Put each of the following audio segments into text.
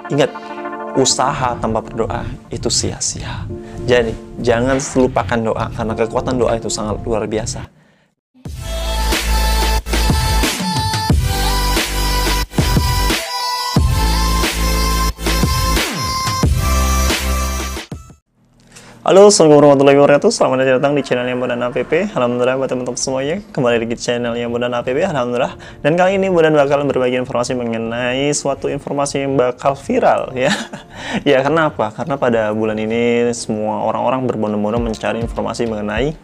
Ingat, usaha tanpa berdoa itu sia-sia. Jadi, jangan lupakan doa, karena kekuatan doa itu sangat luar biasa. Halo, assalamualaikum warahmatullahi wabarakatuh. Selamat datang di channel yang Bondan APP. Alhamdulillah buat teman-teman semuanya, kembali di channel yang Bondan APP. Alhamdulillah. Dan kali ini Bondan bakal berbagi informasi mengenai suatu informasi yang bakal viral ya. Ya, kenapa? Karena pada bulan ini semua orang-orang berbondong-bondong mencari informasi mengenai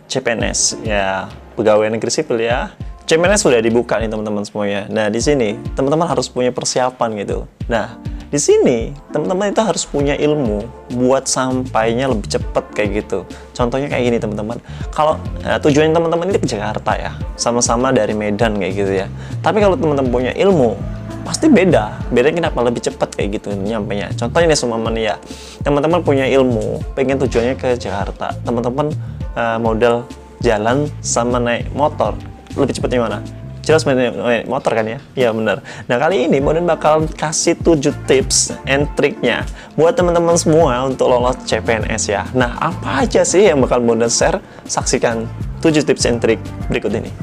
CPNS ya, pegawai negeri sipil ya. CPNS sudah dibuka nih teman-teman semuanya. Nah, di sini teman-teman harus punya persiapan gitu. Nah, di sini teman-teman itu harus punya ilmu buat sampainya lebih cepat kayak gitu. Contohnya kayak gini teman-teman. Kalau tujuan teman-teman ini ke Jakarta ya, sama-sama dari Medan kayak gitu ya. Tapi kalau teman-teman punya ilmu, pasti beda. Bedanya kenapa lebih cepat kayak gitu nyampainya. Contohnya nih semua ya, teman-teman punya ilmu, pengen tujuannya ke Jakarta. Teman-teman modal jalan sama naik motor, lebih cepatnya mana? Jelas naik motor kan ya? Iya benar. Nah, kali ini Bondan bakal kasih 7 tips and triknya buat teman-teman semua untuk lolos CPNS ya. Nah, apa aja sih yang bakal Bondan share? Saksikan 7 tips and trik berikut ini.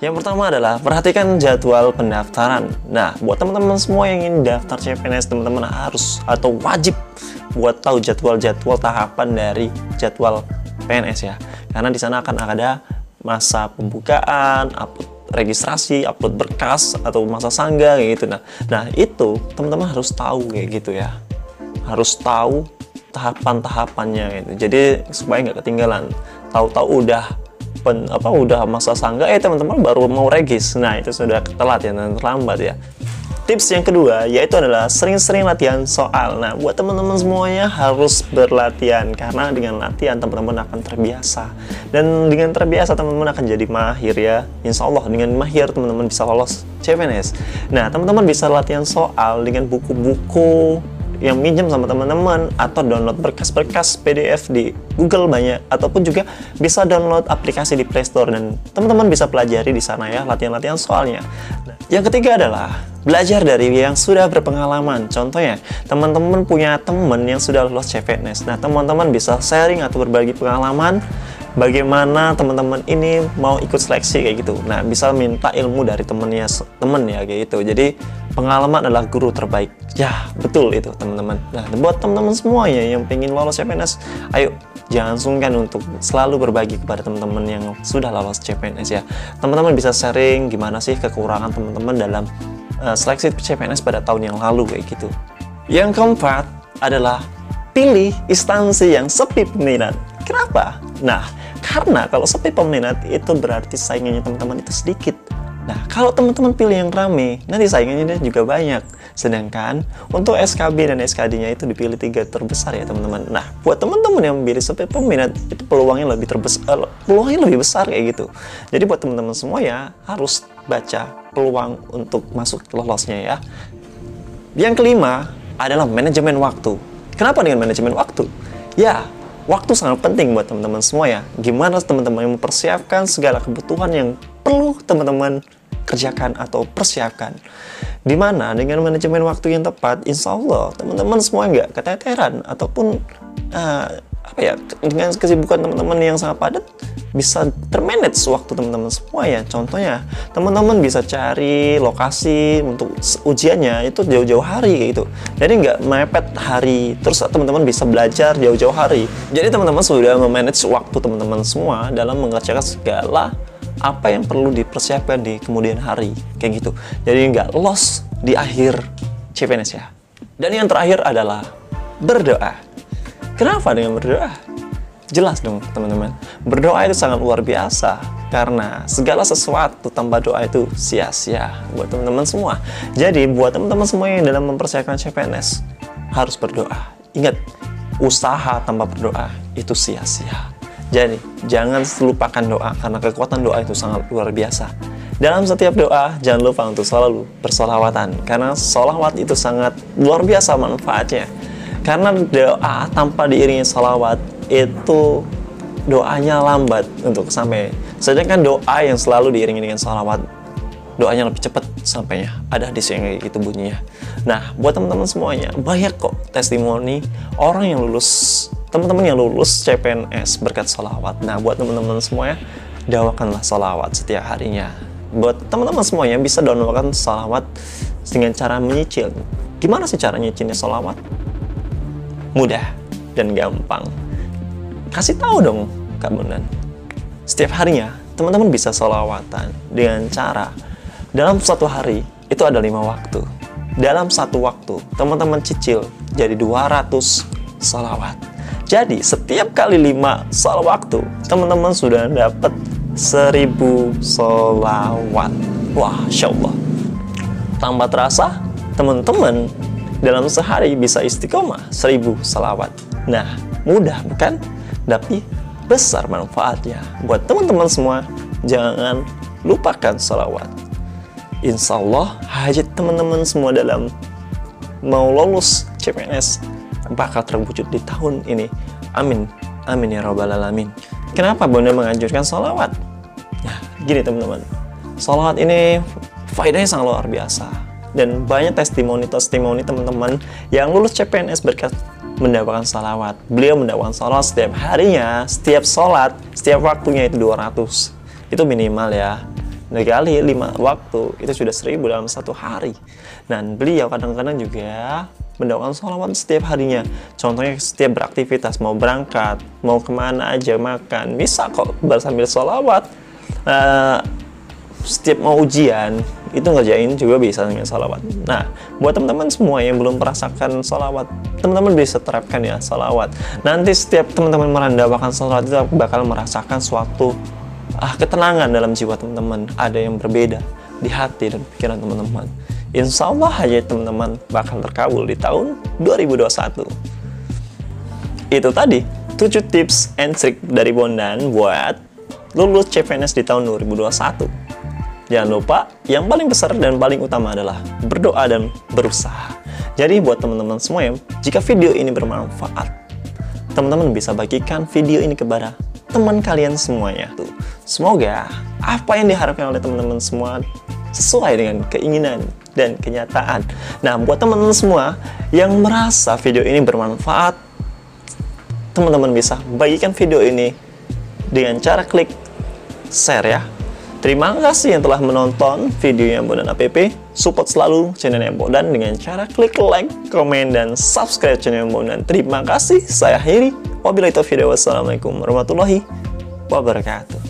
Yang pertama adalah perhatikan jadwal pendaftaran. Nah, buat teman-teman semua yang ingin daftar CPNS, teman-teman harus atau wajib buat tahu jadwal-jadwal tahapan dari jadwal PNS ya. Karena di sana akan ada masa pembukaan, upload registrasi, upload berkas, atau masa sanggah kayak gitu. Nah itu teman-teman harus tahu kayak gitu ya. Harus tahu tahapan-tahapannya gitu. Jadi supaya nggak ketinggalan. Tahu-tahu udah masa sanggah, teman-teman baru mau regis. Nah itu sudah telat ya, dan terlambat ya. Tips yang kedua yaitu adalah sering-sering latihan soal. Nah, buat teman-teman semuanya harus berlatihan, karena dengan latihan teman-teman akan terbiasa. Dan dengan terbiasa teman-teman akan jadi mahir ya. Insya Allah dengan mahir teman-teman bisa lolos CPNS. Nah, teman-teman bisa latihan soal dengan buku-buku yang minjem sama teman-teman, atau download berkas-berkas PDF di Google banyak, ataupun juga bisa download aplikasi di Play Store, dan teman-teman bisa pelajari di sana ya latihan-latihan soalnya. Nah, yang ketiga adalah belajar dari yang sudah berpengalaman. Contohnya, teman-teman punya teman yang sudah lolos CPNS. Nah, teman-teman bisa sharing atau berbagi pengalaman bagaimana teman-teman ini mau ikut seleksi kayak gitu. Nah, bisa minta ilmu dari temen ya kayak gitu. Jadi pengalaman adalah guru terbaik. Ya, betul itu teman-teman. Nah, buat teman-teman semuanya yang pengen lolos CPNS, ayo jangan sungkan untuk selalu berbagi kepada teman-teman yang sudah lolos CPNS ya. Teman-teman bisa sharing gimana sih kekurangan teman-teman dalam seleksi CPNS pada tahun yang lalu kayak gitu. Yang keempat adalah pilih instansi yang sepi peminat. Kenapa? Nah, karena kalau sepi peminat itu berarti saingannya teman-teman itu sedikit. Nah, kalau teman-teman pilih yang rame, nanti saingannya juga banyak. Sedangkan untuk SKB dan SKD-nya itu dipilih 3 terbesar ya teman-teman. Nah, buat teman-teman yang memilih sepi peminat itu peluangnya lebih besar kayak gitu. Jadi buat teman-teman semua ya harus baca peluang untuk masuk lolosnya ya. Yang kelima adalah manajemen waktu. Kenapa dengan manajemen waktu? Ya, waktu sangat penting buat teman-teman semua ya. Gimana teman-teman mempersiapkan segala kebutuhan yang perlu teman-teman kerjakan atau persiapkan. Dimana dengan manajemen waktu yang tepat, insya Allah teman-teman semua nggak keteteran, ataupun dengan kesibukan teman-teman yang sangat padat bisa termanage waktu teman-teman semua ya. Contohnya teman-teman bisa cari lokasi untuk ujiannya itu jauh-jauh hari gitu. Jadi nggak mepet hari, terus teman-teman bisa belajar jauh-jauh hari. Jadi teman-teman sudah memanage waktu teman-teman semua dalam mengerjakan segala apa yang perlu dipersiapkan di kemudian hari kayak gitu. Jadi nggak loss di akhir CPNS ya. Dan yang terakhir adalah berdoa. Kenapa dengan berdoa? Jelas dong teman-teman, berdoa itu sangat luar biasa, karena segala sesuatu tanpa doa itu sia-sia buat teman-teman semua. Jadi buat teman-teman semua yang dalam mempersiapkan CPNS harus berdoa. Ingat, usaha tanpa berdoa itu sia-sia. Jadi jangan lupakan doa, karena kekuatan doa itu sangat luar biasa. Dalam setiap doa jangan lupa untuk selalu bersolawatan, karena solawat itu sangat luar biasa manfaatnya. Karena doa tanpa diiringi salawat itu doanya lambat untuk sampai. Sedangkan doa yang selalu diiringi dengan salawat doanya lebih cepat sampainya. Ada hadis yang kayak gitu bunyinya. Nah, buat teman-teman semuanya, banyak kok testimoni orang yang lulus, teman-teman yang lulus CPNS berkat sholawat. Nah, buat teman-teman semuanya, dakwakanlah sholawat setiap harinya. Buat teman-teman semuanya, bisa downloadkan sholawat dengan cara menyicil. Gimana sih cara nyicilnya sholawat? Mudah dan gampang. Kasih tahu dong Kak Bondan. Setiap harinya, teman-teman bisa sholawatan dengan cara dalam satu hari itu ada 5 waktu. Dalam satu waktu, teman-teman cicil jadi 200 sholawat. Jadi, setiap kali 5 sholawat waktu, teman-teman sudah dapat 1000 sholawat. Wah, Insya Allah. Tanpa terasa, teman-teman dalam sehari bisa istiqomah 1000 sholawat. Nah, mudah bukan? Tapi besar manfaatnya. Buat teman-teman semua, jangan lupakan sholawat. Insya Allah, hajat teman-teman semua dalam mau lolos CPNS bakal terwujud di tahun ini. Amin. Amin ya Rabbal Alamin. Kenapa Bunda menganjurkan sholawat? Nah, gini teman-teman. Sholawat ini faedahnya sangat luar biasa. Dan banyak testimoni-testimoni teman-teman yang lulus CPNS berkat mendapatkan sholawat. Beliau mendapatkan sholawat setiap harinya, setiap sholat, setiap waktunya itu 200. Itu minimal ya. Dikali 5 waktu, itu sudah 1000 dalam satu hari. Dan beliau kadang-kadang juga mendapatkan sholawat setiap harinya. Contohnya setiap beraktivitas, mau berangkat, mau kemana aja, makan, bisa kok sambil sholawat. Setiap mau ujian, itu ngerjain juga bisa dengan sholawat. Nah, buat teman-teman semua yang belum merasakan sholawat, teman-teman bisa terapkan ya sholawat. Nanti setiap teman-teman merendahkan sholawat itu bakal merasakan suatu ketenangan dalam jiwa teman-teman. Ada yang berbeda di hati dan pikiran teman-teman. Insya Allah aja teman-teman bakal terkabul di tahun 2021. Itu tadi 7 tips and trick dari Bondan buat lulus CPNS di tahun 2021. Jangan lupa, yang paling besar dan paling utama adalah berdoa dan berusaha. Jadi buat teman-teman semua, jika video ini bermanfaat, teman-teman bisa bagikan video ini kepada teman kalian semuanya. Semoga apa yang diharapkan oleh teman-teman semua sesuai dengan keinginan dan kenyataan. Nah, buat teman-teman semua yang merasa video ini bermanfaat, teman-teman bisa bagikan video ini dengan cara klik share ya. Terima kasih yang telah menonton videonya Bondan APP. Support selalu channelnya Bondan dengan cara klik like, komen, dan subscribe channel Bondan. Terima kasih. Saya akhiri. Wabillahi taufiq. Wassalamualaikum warahmatullahi wabarakatuh.